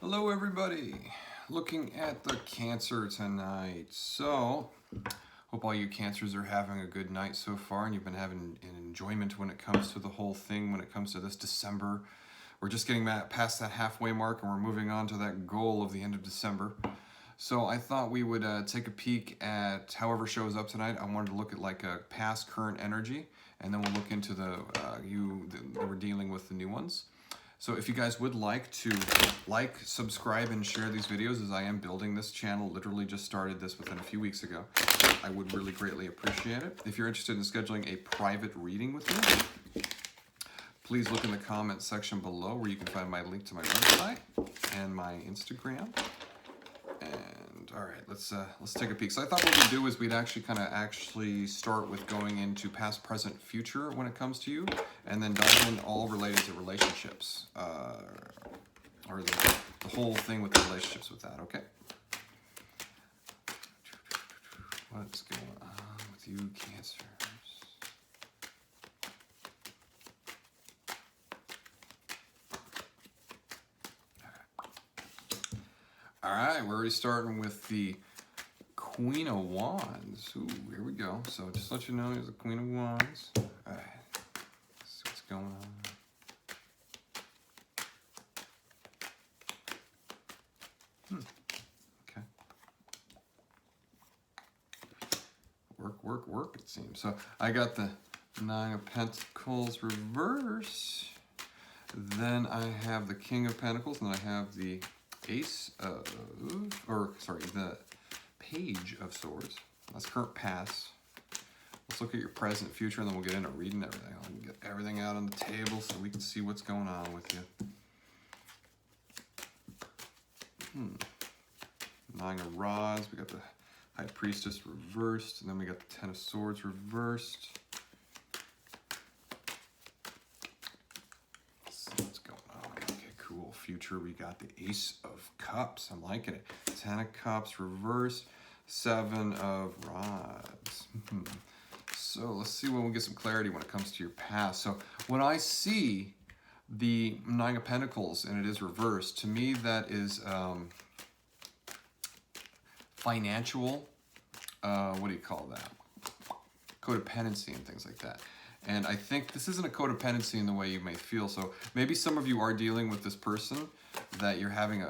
Hello everybody, looking at the Cancer tonight. So, hope all you Cancers are having a good night so far and you've been having an enjoyment when it comes to the whole thing, when it comes to this December. We're just getting past that halfway mark and we're moving on to that goal of the end of December. So I thought we would take a peek at however shows up tonight. I wanted to look at like a past current energy, and then we'll look into we're dealing with the new ones. So if you guys would like to like, subscribe, and share these videos, as I am building this channel, literally just started this within a few weeks ago, I would really greatly appreciate it. If you're interested in scheduling a private reading with me, please look in the comments section below where you can find my link to my website and my Instagram. And all right, let's take a peek. So I thought what we'd do is we'd actually start with going into past, present, future when it comes to you, and then dive in all related to relationships, or the whole thing with the relationships with that. Okay. What's going on with you, Cancers? All right, we're already starting with the Queen of Wands. Ooh, here we go. So just to let you know, here's the Queen of Wands. All right, let's see what's going on. Okay. Work, it seems. So I got the Nine of Pentacles reverse. Then I have the King of Pentacles, and I have the Ace of, the Page of Swords. That's current, past. Let's look at your present, future, and then we'll get into reading everything. I'll get everything out on the table so we can see what's going on with you. Nine of Rods. We got the High Priestess reversed, and then we got the Ten of Swords reversed. Let's see what's going on. Okay, cool. Future, we got the Ace of Cups. I'm liking it. Ten of Cups reversed. Seven of Rods. So let's see when we get some clarity when it comes to your past. So when I see the Nine of Pentacles and it is reversed, to me that is financial, what do you call that? Codependency and things like that. And I think this isn't a codependency in the way you may feel. So maybe some of you are dealing with this person that you're having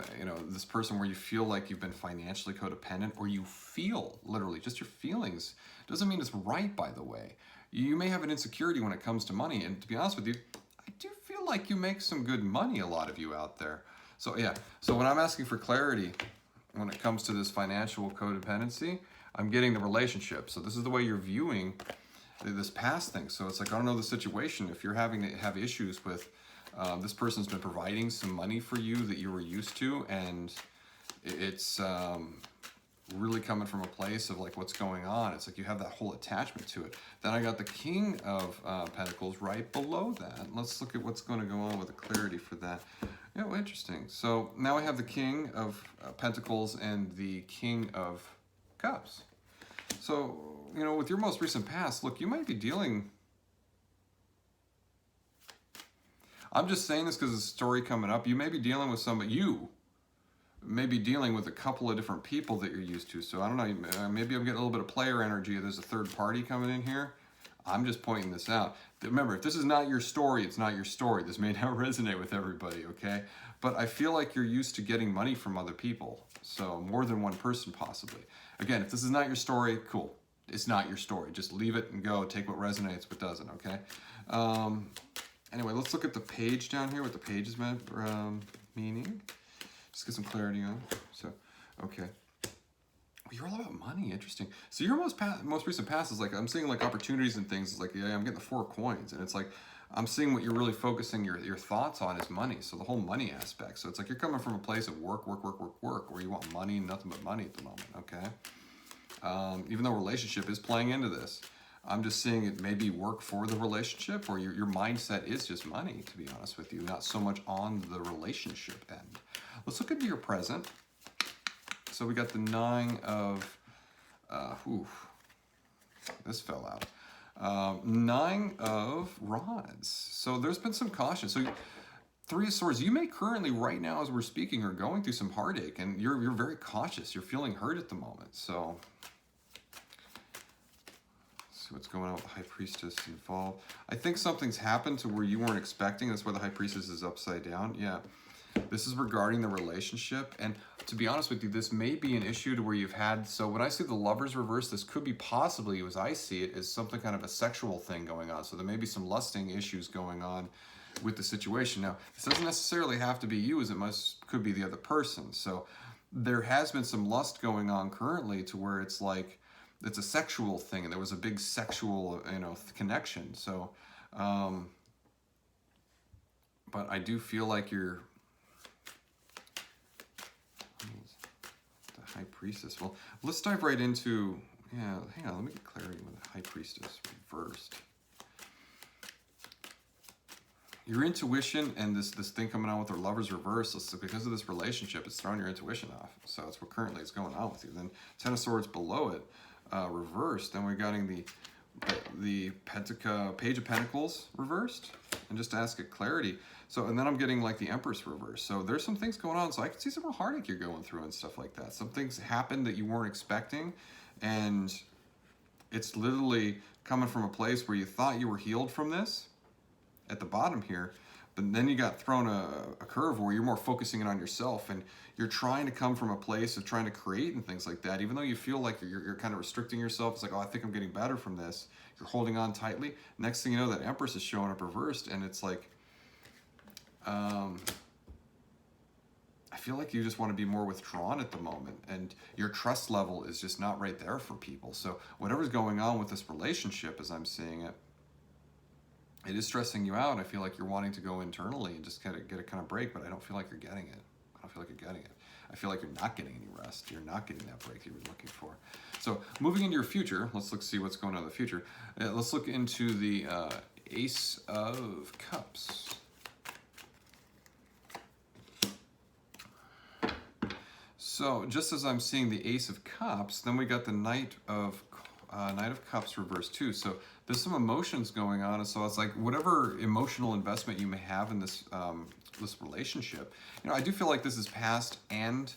this person where you feel like you've been financially codependent, or you feel literally just your feelings. Doesn't mean it's right, by the way. You may have an insecurity when it comes to money. And to be honest with you, I do feel like you make some good money, a lot of you out there. So yeah, so when I'm asking for clarity when it comes to this financial codependency, I'm getting the relationship. So this is the way you're viewing this past thing. So it's like, I don't know the situation. If you're having to have issues with this person's been providing some money for you that you were used to, and it's really coming from a place of like, what's going on? It's like you have that whole attachment to it. Then I got the King of Pentacles right below that. Let's look at what's going to go on with the clarity for that. Yeah, well, interesting. So now I have the King of Pentacles and the King of Cups. So, with your most recent past, look, you might be dealing... I'm just saying this because of the story coming up. You may be dealing with you may be dealing with a couple of different people that you're used to. So I don't know, maybe I'm getting a little bit of player energy. There's a third party coming in here. I'm just pointing this out. Remember, if this is not your story, it's not your story. This may not resonate with everybody, okay? But I feel like you're used to getting money from other people. So more than one person possibly. Again, if this is not your story, cool. It's not your story. Just leave it and go. Take what resonates, what doesn't, okay? Anyway, let's look at the page down here, what the page is meaning. Just get some clarity on. So, okay. Well, you're all about money. Interesting. So your most recent past is like, I'm seeing like opportunities and things. It's like, yeah, I'm getting the 4 coins. And it's like, I'm seeing what you're really focusing your thoughts on is money. So the whole money aspect. So it's like you're coming from a place of work, where you want money and nothing but money at the moment, okay? Even though relationship is playing into this, I'm just seeing it maybe work for the relationship, or your mindset is just money, to be honest with you, not so much on the relationship end. Let's look into your present. So we got the Nine of, this fell out. Nine of Rods. So there's been some caution. So Three of Swords, you may currently, right now as we're speaking, are going through some heartache, and you're very cautious. You're feeling hurt at the moment. So, let's see what's going on with the High Priestess involved. I think something's happened to where you weren't expecting. That's why the High Priestess is upside down. Yeah. This is regarding the relationship, and to be honest with you, this may be an issue to where you've had, so when I see the Lovers reverse, this could be possibly, as I see it, as something kind of a sexual thing going on. So there may be some lusting issues going on with the situation. Now, this doesn't necessarily have to be you, as it could be the other person. So there has been some lust going on currently to where it's like, it's a sexual thing, and there was a big sexual, connection. So, but I do feel like you're, High Priestess. Well, let's dive right into, hang on, let me get clarity with the High Priestess reversed. Your intuition and this thing coming on with the Lovers reverse, because of this relationship, it's throwing your intuition off. So that's what currently is going on with you. Then Ten of Swords below it, reversed. Then we're getting the Page of Pentacles reversed. And just to ask it clarity. So, and then I'm getting like the Empress reverse. So there's some things going on. So I can see some real heartache you're going through and stuff like that. Some things happened that you weren't expecting. And it's literally coming from a place where you thought you were healed from this at the bottom here. But then you got thrown a curve where you're more focusing it on yourself. And you're trying to come from a place of trying to create and things like that. Even though you feel like you're kind of restricting yourself. It's like, oh, I think I'm getting better from this. You're holding on tightly. Next thing you know, that Empress is showing up reversed. And it's like, I feel like you just want to be more withdrawn at the moment, and your trust level is just not right there for people. So whatever's going on with this relationship, as I'm seeing it, it is stressing you out. I feel like you're wanting to go internally and just kind of get a kind of break, but I don't feel like you're getting it. I don't feel like you're getting it. I feel like you're not getting any rest. You're not getting that break you were looking for. So moving into your future, let's see what's going on in the future. Let's look into the Ace of Cups. So just as I'm seeing the Ace of Cups, then we got the Knight of Cups reversed too. So there's some emotions going on, and so it's like whatever emotional investment you may have in this this relationship. I do feel like this is past and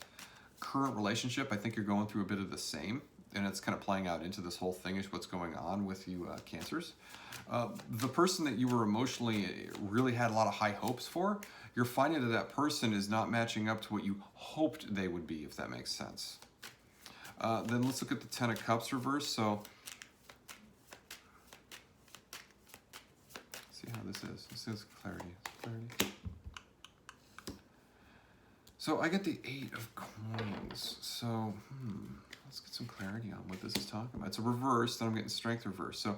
current relationship. I think you're going through a bit of the same, and it's kind of playing out into this whole thing is what's going on with you Cancers. The person that you were emotionally really had a lot of high hopes for, you're finding that person is not matching up to what you hoped they would be, if that makes sense. Then let's look at the Ten of Cups reverse. So, see how this is. This is clarity. So I get the Eight of Coins. So, let's get some clarity on what this is talking about. It's a reverse, then I'm getting Strength reverse. So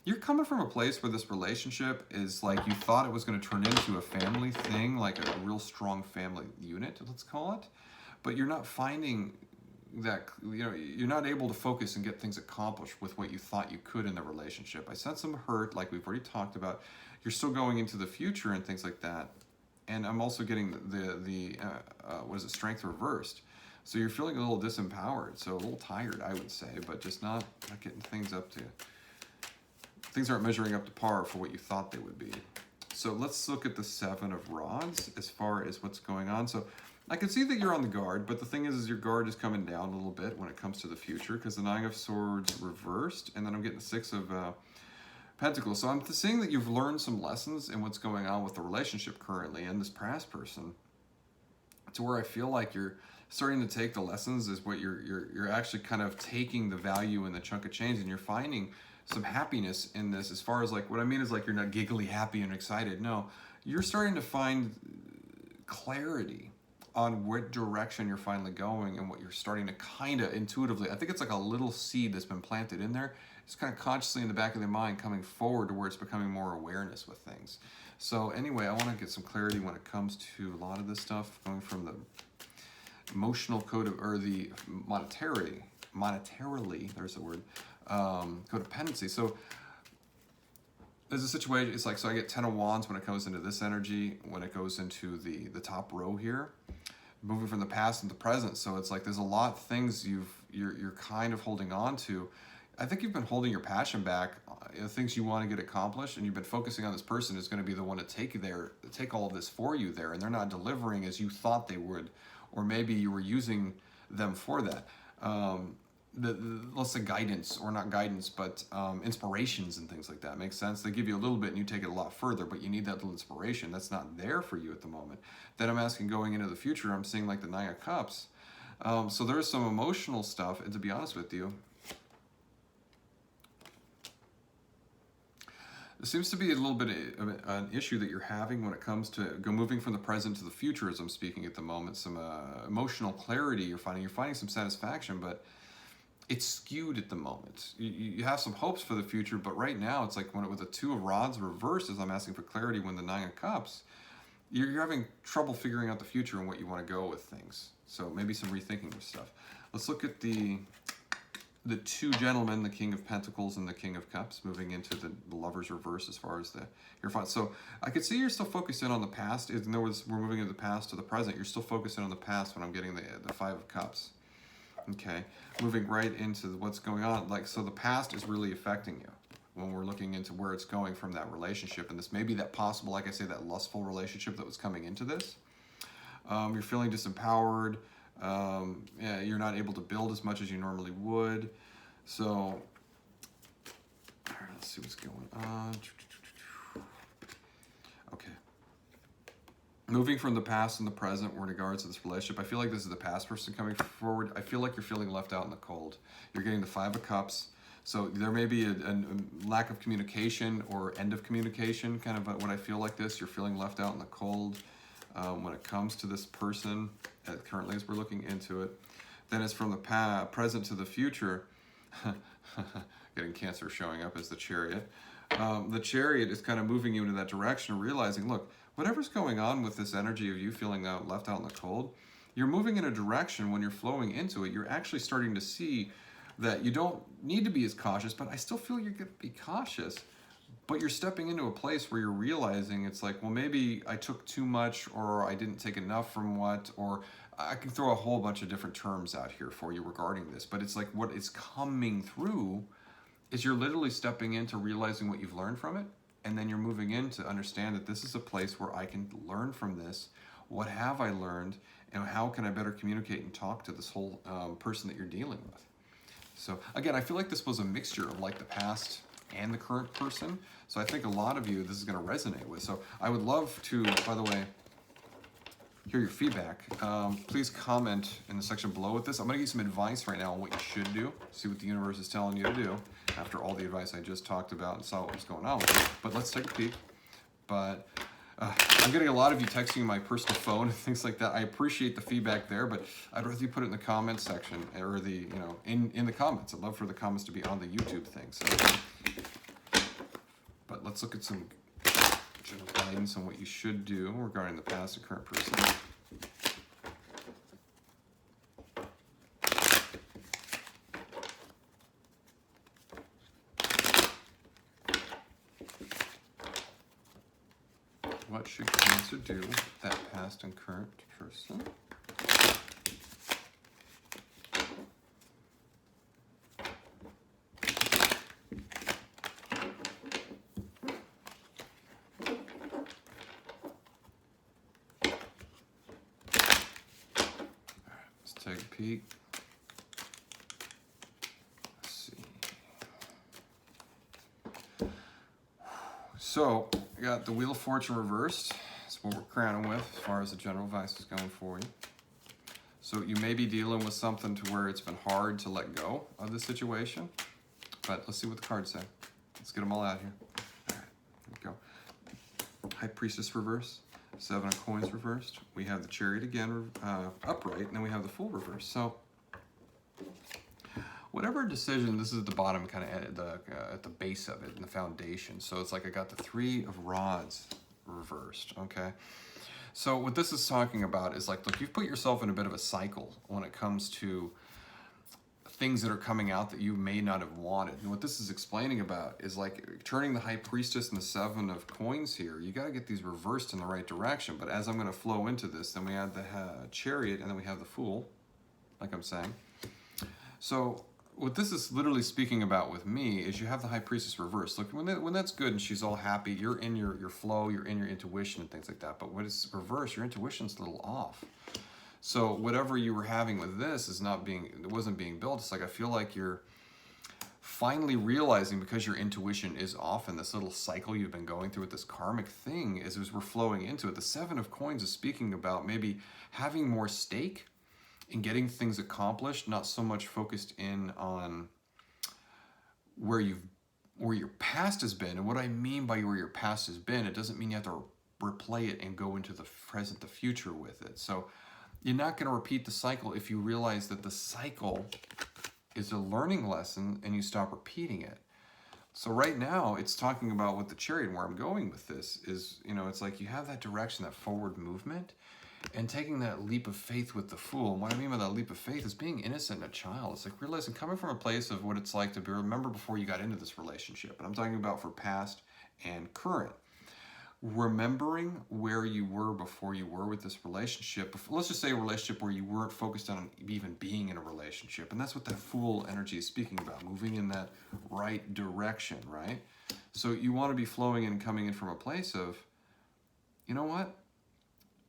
you're coming from a place where this relationship is like you thought it was going to turn into a family thing, like a real strong family unit, let's call it. But you're not finding that, you're not able to focus and get things accomplished with what you thought you could in the relationship. I sense some hurt, like we've already talked about. You're still going into the future and things like that. And I'm also getting the Strength reversed. So you're feeling a little disempowered, so a little tired, I would say, but just not getting things up to... Things aren't measuring up to par for what you thought they would be. So let's look at the Seven of Rods as far as what's going on. So I can see that you're on the guard, but the thing is your guard is coming down a little bit when it comes to the future, because the Nine of Swords reversed, and then I'm getting the Six of Pentacles. So I'm seeing that you've learned some lessons in what's going on with the relationship currently and this past person, to where I feel like you're starting to take the lessons is what you're actually kind of taking the value in the chunk of change, and you're finding some happiness in this. As far as like, what I mean is like you're not giggly happy and excited. No, you're starting to find clarity on what direction you're finally going and what you're starting to kind of intuitively, I think it's like a little seed that's been planted in there. It's kind of consciously in the back of their mind coming forward to where it's becoming more awareness with things. So anyway, I want to get some clarity when it comes to a lot of this stuff, going from the emotional code of, or the monetarily, there's the word, codependency. So there's a situation, it's like, so I get 10 of Wands when it goes into this energy, when it goes into the top row here, moving from the past into the present. So it's like there's a lot of things you're kind of holding on to. I think you've been holding your passion back, things you want to get accomplished, and you've been focusing on this person who's going to be the one to take all of this for you there, and they're not delivering as you thought they would, or maybe you were using them for that. Let's say guidance, or not guidance, but inspirations and things like that. Makes sense? They give you a little bit and you take it a lot further, but you need that little inspiration. That's not there for you at the moment. Then I'm asking, going into the future, I'm seeing like the Nine of Cups. So there's some emotional stuff, and to be honest with you, there seems to be a little bit of an issue that you're having when it comes to moving from the present to the future, as I'm speaking at the moment. Some emotional clarity you're finding some satisfaction, but it's skewed at the moment. You have some hopes for the future, but right now it's like with the Two of Rods reversed, as I'm asking for clarity, when the Nine of Cups, you're having trouble figuring out the future and what you want to go with things. So maybe some rethinking of stuff. Let's look at the two gentlemen, the King of Pentacles and the King of Cups, moving into the Lover's reverse as far as your fun. So I could see you're still focused in on the past. In other words, we're moving into the past to the present. You're still focusing on the past when I'm getting the Five of Cups. Okay, moving right into what's going on. Like, so the past is really affecting you when we're looking into where it's going from that relationship. And this may be that possible, like I say, that lustful relationship that was coming into this. You're feeling disempowered. Yeah, you're not able to build as much as you normally would. So, all right, let's see what's going on. Okay. Moving from the past and the present in regards to this relationship, I feel like this is the past person coming forward. I feel like you're feeling left out in the cold. You're getting the Five of Cups. So there may be a lack of communication or end of communication, kind of what I feel like this. You're feeling left out in the cold when it comes to this person, currently as we're looking into it. Then it's from the present to the future. Getting Cancer showing up as the Chariot. The Chariot is kind of moving you into that direction, realizing, look, whatever's going on with this energy of you feeling left out in the cold, you're moving in a direction when you're flowing into it. You're actually starting to see that you don't need to be as cautious, but I still feel you're going to be cautious. But you're stepping into a place where you're realizing it's like, well, maybe I took too much, or I didn't take enough from what, or I can throw a whole bunch of different terms out here for you regarding this. But it's like what is coming through is you're literally stepping into realizing what you've learned from it. And then you're moving in to understand that this is a place where I can learn from this. What have I learned? And how can I better communicate and talk to this whole person that you're dealing with? So again, I feel like this was a mixture of like the past and the current person. So I think a lot of you, this is going to resonate with. So I would love to, by the way, hear your feedback. Please comment in the section below with this. I'm going to give you some advice right now on what you should do. See what the universe is telling you to do after all the advice I just talked about and saw what was going on with it. But let's take a peek. But I'm getting a lot of you texting my personal phone and things like that. I appreciate the feedback there, but I'd rather you put it in the comments section, or in the comments. I'd love for the comments to be on the YouTube thing. So, but let's look at some general guidance on what you should do regarding the past and current person. What should Cancer do with that past and current person? Let's take a peek. Let's see. So, I got the Wheel of Fortune reversed. That's what we're crowning with as far as the general advice is going for you. So you may be dealing with something to where it's been hard to let go of the situation. But let's see what the cards say. Let's get them all out here. All right, here we go. High Priestess reverse. Seven of Coins reversed. We have the Chariot again upright, and then we have the Fool reversed. So whatever decision, this is at the bottom, kind of at the base of it, in the foundation. So it's like I got the Three of Rods reversed, okay? So what this is talking about is like, look, you've put yourself in a bit of a cycle when it comes to things that are coming out that you may not have wanted. And what this is explaining about is like turning the High Priestess and the Seven of Coins here. You got to get these reversed in the right direction. But as I'm going to flow into this, then we have the Chariot, and then we have the Fool, like I'm saying. So what this is literally speaking about with me is you have the High Priestess reversed. Look, when that's good and she's all happy, you're in your flow, you're in your intuition and things like that. But when it's reversed, your intuition's a little off. So whatever you were having with this is not being, it wasn't being built. It's like, I feel like you're finally realizing, because your intuition is off in this little cycle you've been going through with this karmic thing, as we're flowing into it. The Seven of Coins is speaking about maybe having more stake in getting things accomplished, not so much focused in on where your past has been. And what I mean by where your past has been, it doesn't mean you have to replay it and go into the present, the future with it. So you're not going to repeat the cycle if you realize that the cycle is a learning lesson and you stop repeating it. So right now it's talking about with the Chariot, and where I'm going with this is, it's like you have that direction, that forward movement, and taking that leap of faith with the Fool. And what I mean by that leap of faith is being innocent and a child. It's like realizing, coming from a place of what it's like to remember before you got into this relationship. And I'm talking about for past and current. Remembering where you were before you were with this relationship. Let's just say a relationship where you weren't focused on even being in a relationship. And that's what that Fool energy is speaking about, moving in that right direction, right? So you want to be flowing and coming in from a place of, you know what?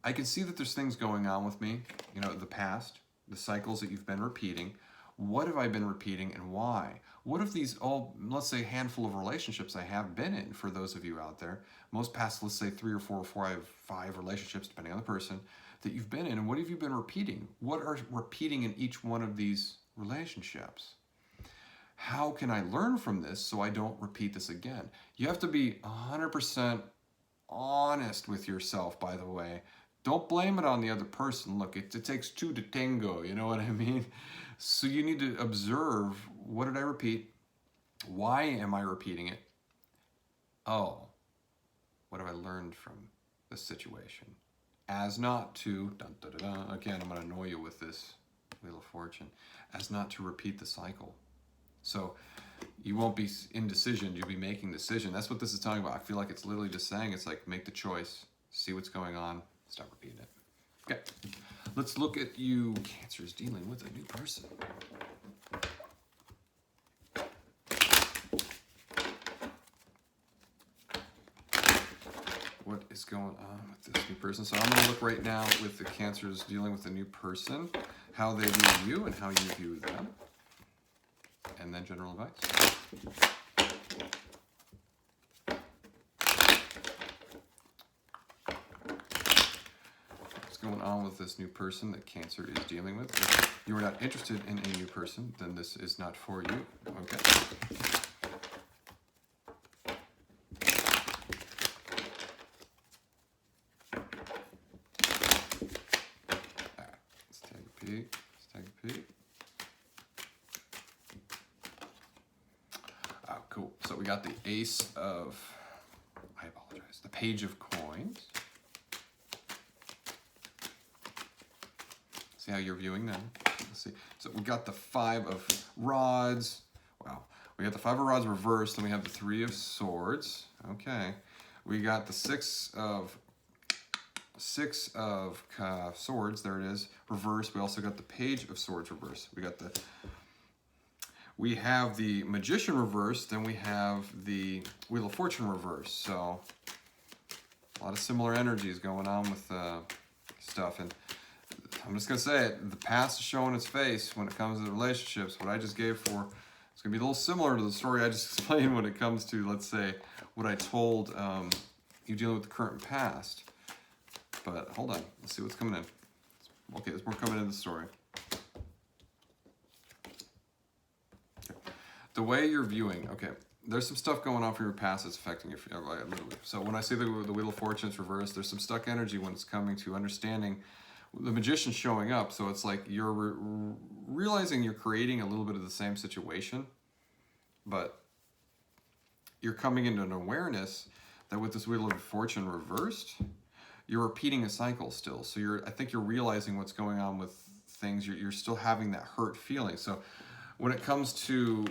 I can see that there's things going on with me, the past, the cycles that you've been repeating. What have I been repeating and why? What if these let's say, handful of relationships I have been in, for those of you out there, most past, let's say 3 or 4 or 5 relationships, depending on the person, that you've been in, and what have you been repeating? What are repeating in each one of these relationships? How can I learn from this so I don't repeat this again? You have to be 100% honest with yourself, by the way. Don't blame it on the other person. Look, it takes two to tango, you know what I mean? So you need to observe, what did I repeat? Why am I repeating it? Oh, what have I learned from this situation? As not to, again, I'm going to annoy you with this Wheel of Fortune, as not to repeat the cycle. So you won't be indecision, you'll be making decision. That's what this is talking about. I feel like it's literally just saying, it's like, make the choice, see what's going on, stop repeating it. Okay, let's look at you Cancers dealing with a new person. What is going on with this new person? So I'm going to look right now with the Cancers dealing with a new person, how they view you and how you view them, and then general advice. Going on with this new person that Cancer is dealing with. If you are not interested in a new person, then this is not for you. Okay. Alright, let's take a peek. Oh, cool. So we got the Ace of, the Page of Coins. See how you're viewing them. Let's see. So we got the 5 of Rods. Wow. We got the 5 of Rods reversed, then we have the 3 of Swords. Okay. We got the 6 of Swords. There it is. Reversed. We also got the Page of Swords reversed. We have the Magician reversed. Then we have the Wheel of Fortune reversed. So a lot of similar energies going on with stuff. And I'm just going to say it, the past is showing its face when it comes to relationships. What I just gave it's going to be a little similar to the story I just explained when it comes to, let's say, what I told you dealing with the current and past. But hold on, let's see what's coming in. Okay, there's more coming in the story. Okay. The way you're viewing, okay, there's some stuff going on for your past that's affecting your, literally. So when I say the Wheel of Fortune is reversed, there's some stuck energy when it's coming to understanding the Magician's showing up. So it's like you're realizing you're creating a little bit of the same situation, but you're coming into an awareness that with this Wheel of Fortune reversed, you're repeating a cycle still. So I think you're realizing what's going on with things. You're still having that hurt feeling. So when it comes to,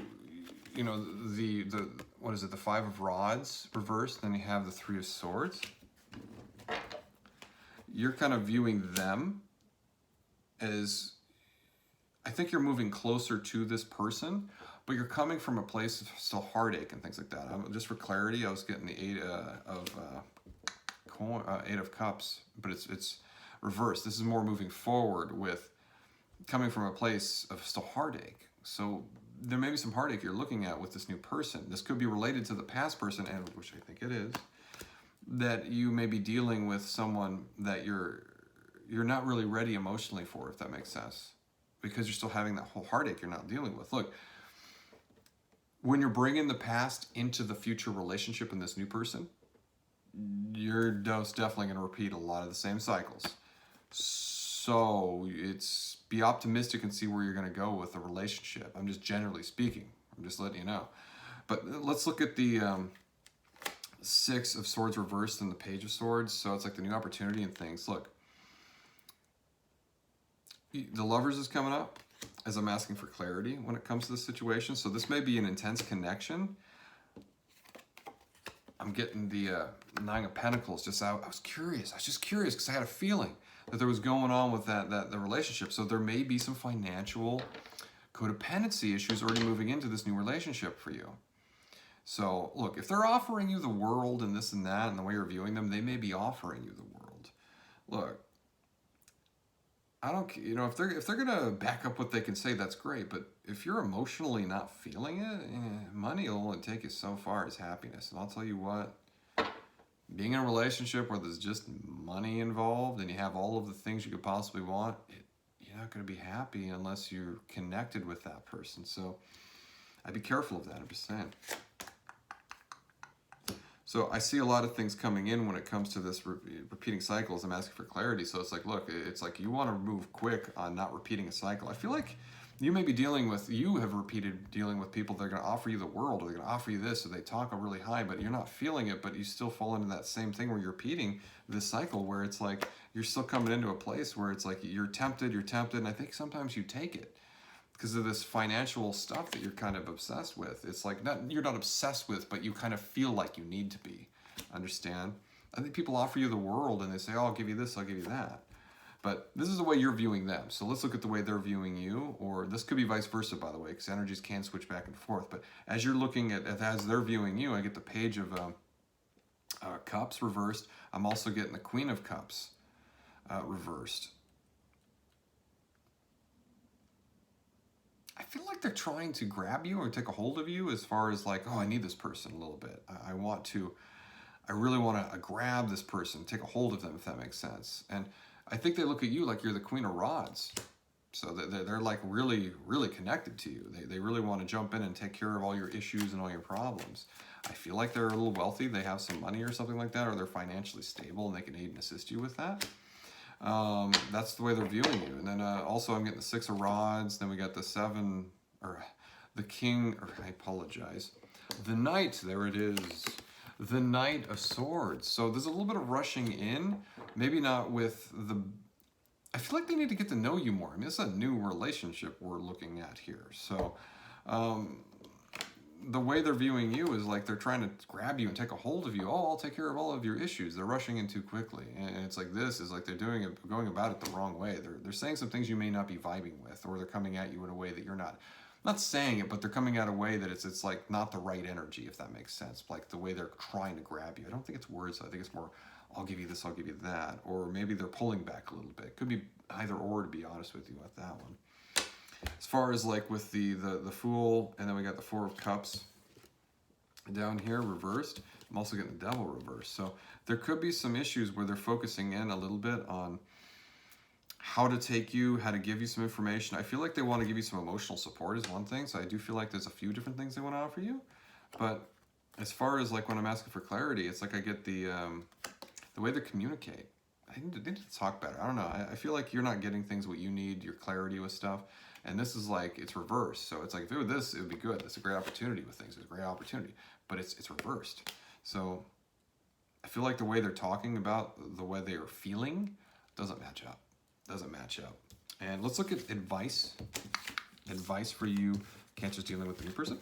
the what is it, the 5 of Rods reversed, then you have the 3 of Swords. You're kind of viewing them as, I think you're moving closer to this person, but you're coming from a place of still heartache and things like that. Just for clarity, I was getting the Eight of Cups, but it's reversed. This is more moving forward with coming from a place of still heartache. So there may be some heartache you're looking at with this new person. This could be related to the past person, and which I think it is, that you may be dealing with someone that you're not really ready emotionally for, if that makes sense, because you're still having that whole heartache you're not dealing with. Look, when you're bringing the past into the future relationship in this new person, you're definitely going to repeat a lot of the same cycles. So it's be optimistic and see where you're going to go with the relationship. I'm just generally speaking. I'm just letting you know. But let's look at the Six of Swords reversed and the Page of Swords. So it's like the new opportunity and things. Look, the Lovers is coming up as I'm asking for clarity when it comes to this situation. So this may be an intense connection. I'm getting the Nine of Pentacles. I was curious. I was just curious because I had a feeling that there was going on with the relationship. So there may be some financial codependency issues already moving into this new relationship for you. So look, if they're offering you the world and this and that and the way you're viewing them, they may be offering you the world. Look, I don't, if they're gonna back up what they can say, that's great. But if you're emotionally not feeling it, money will only take you so far as happiness. And I'll tell you what, being in a relationship where there's just money involved and you have all of the things you could possibly want, you're not gonna be happy unless you're connected with that person. So I'd be careful of that. I'm just saying. So I see a lot of things coming in when it comes to this repeating cycles. I'm asking for clarity. So it's like, look, it's like you want to move quick on not repeating a cycle. I feel like you may be dealing with people that are going to offer you the world, or they're going to offer you this, or they talk really high, but you're not feeling it, but you still fall into that same thing where you're repeating this cycle where it's like you're still coming into a place where it's like you're tempted, and I think sometimes you take it. Because of this financial stuff that you're kind of obsessed with. It's like, you're not obsessed with, but you kind of feel like you need to be. Understand? I think people offer you the world and they say, oh, I'll give you this, I'll give you that. But this is the way you're viewing them. So let's look at the way they're viewing you, or this could be vice versa, by the way, because energies can switch back and forth. But as you're looking as they're viewing you, I get the Page of Cups reversed. I'm also getting the Queen of Cups reversed. I feel like they're trying to grab you or take a hold of you as far as like, oh, I need this person a little bit. I really want to grab this person, take a hold of them, if that makes sense. And I think they look at you like you're the Queen of Rods. So they're like really, really connected to you. They really want to jump in and take care of all your issues and all your problems. I feel like they're a little wealthy. They have some money or something like that, or they're financially stable and they can aid and assist you with that. That's the way they're viewing you. And then also I'm getting the Six of Rods. Then we got the King, or I apologize. The Knight, there it is. The Knight of Swords. So there's a little bit of rushing in. Maybe not with I feel like they need to get to know you more. I mean, it's a new relationship we're looking at here. So the way they're viewing you is like they're trying to grab you and take a hold of you. Oh, I'll take care of all of your issues. They're rushing in too quickly. And it's like this is like they're going about it the wrong way. They're saying some things you may not be vibing with, or they're coming at you in a way that you're not saying it, but they're coming at a way that it's like not the right energy, if that makes sense. Like the way they're trying to grab you. I don't think it's words. I think it's more, I'll give you this, I'll give you that. Or maybe they're pulling back a little bit. Could be either or, to be honest with you, with that one. As far as like with the Fool, and then we got the Four of Cups down here reversed. I'm also getting the Devil reversed. So there could be some issues where they're focusing in a little bit on how to take you, how to give you some information. I feel like they want to give you some emotional support is one thing. So I do feel like there's a few different things they want to offer you. But as far as like when I'm asking for clarity, it's like I get the way they communicate. I need to talk better. I don't know. I feel like you're not getting things what you need, your clarity with stuff. And this is like, it's reversed. So it's like, if it were this, it would be good. It's a great opportunity with things. It's a great opportunity. But it's reversed. So I feel like the way they're talking about the way they are feeling doesn't match up. Doesn't match up. And let's look at advice. Advice for you, Cancers dealing with the new person.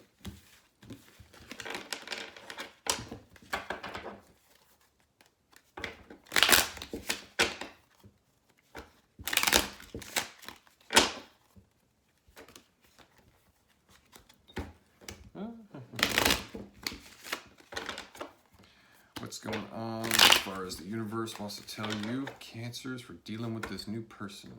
going on as far as the universe wants to tell you, Cancers, for dealing with this new person.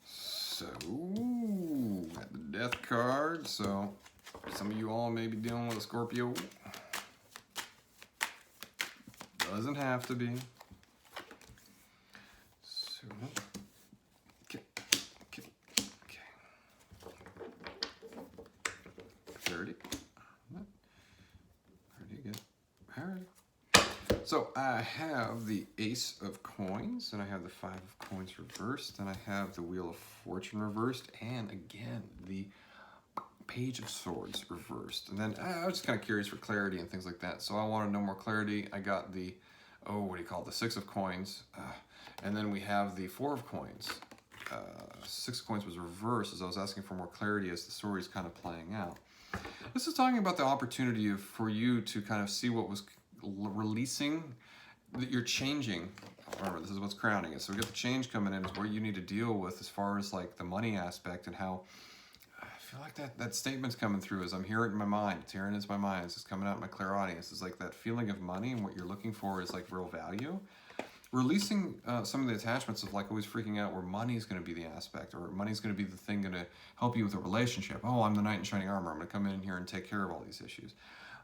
So, got the Death card. So, some of you all may be dealing with a Scorpio. Doesn't have to be. So, okay. Clarity. Pretty good. All right. So I have the Ace of Coins, and I have the Five of Coins reversed, and I have the Wheel of Fortune reversed, and again, the Page of Swords reversed. And then I was just kind of curious for clarity and things like that. So I wanted to know more clarity. I got the, the Six of Coins. And then we have the Four of Coins. Six of Coins was reversed as I was asking for more clarity as the story is kind of playing out. This is talking about the opportunity for you to kind of see what was releasing, that you're changing. Remember, this is what's crowning it. So we got the change coming in is where you need to deal with as far as like the money aspect and how I feel like that statement's coming through as I'm hearing it in my mind. It's hearing it in my mind. It's just coming out in my clairaudience. It's like that feeling of money and what you're looking for is like real value. Releasing some of the attachments of like always freaking out where money is going to be the aspect or money's going to be the thing going to help you with a relationship. Oh, I'm the knight in shining armor. I'm going to come in here and take care of all these issues.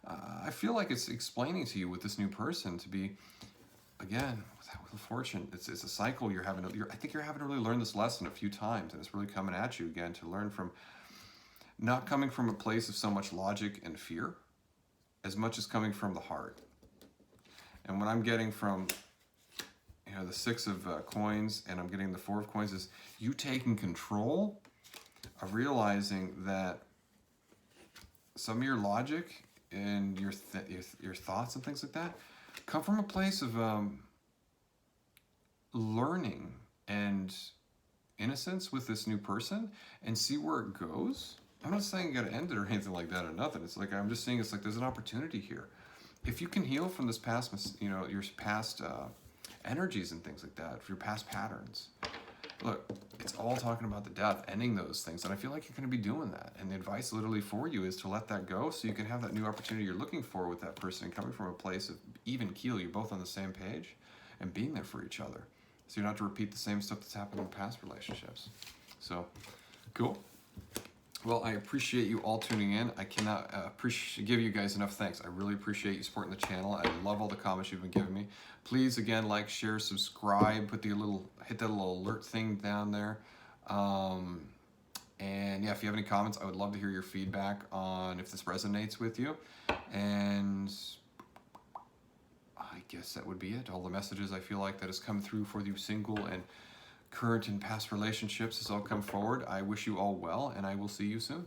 I feel like it's explaining to you with this new person to be, again, with that Wheel of Fortune, it's a cycle you're having. I think you're having to really learn this lesson a few times, and it's really coming at you again to learn from not coming from a place of so much logic and fear as much as coming from the heart. And what I'm getting from the Six of Coins and I'm getting the Four of Coins is you taking control of realizing that some of your logic and your thoughts and things like that come from a place of learning and innocence with this new person and see where it goes. I'm not saying you got to end it or anything like that or nothing. It's like I'm just saying it's like there's an opportunity here. If you can heal from this past, your past energies and things like that, for your past patterns. Look, it's all talking about the death, ending those things, and I feel like you're going to be doing that. And the advice literally for you is to let that go so you can have that new opportunity you're looking for with that person coming from a place of even keel. You're both on the same page and being there for each other. So you don't have to repeat the same stuff that's happened in past relationships. So, cool. Well, I appreciate you all tuning in. I cannot give you guys enough thanks. I really appreciate you supporting the channel. I love all the comments you've been giving me. Please, again, like, share, subscribe, hit that little alert thing down there. And yeah, if you have any comments, I would love to hear your feedback on if this resonates with you. And I guess that would be it. All the messages I feel like that has come through for you single and current and past relationships has all come forward. I wish you all well, and I will see you soon.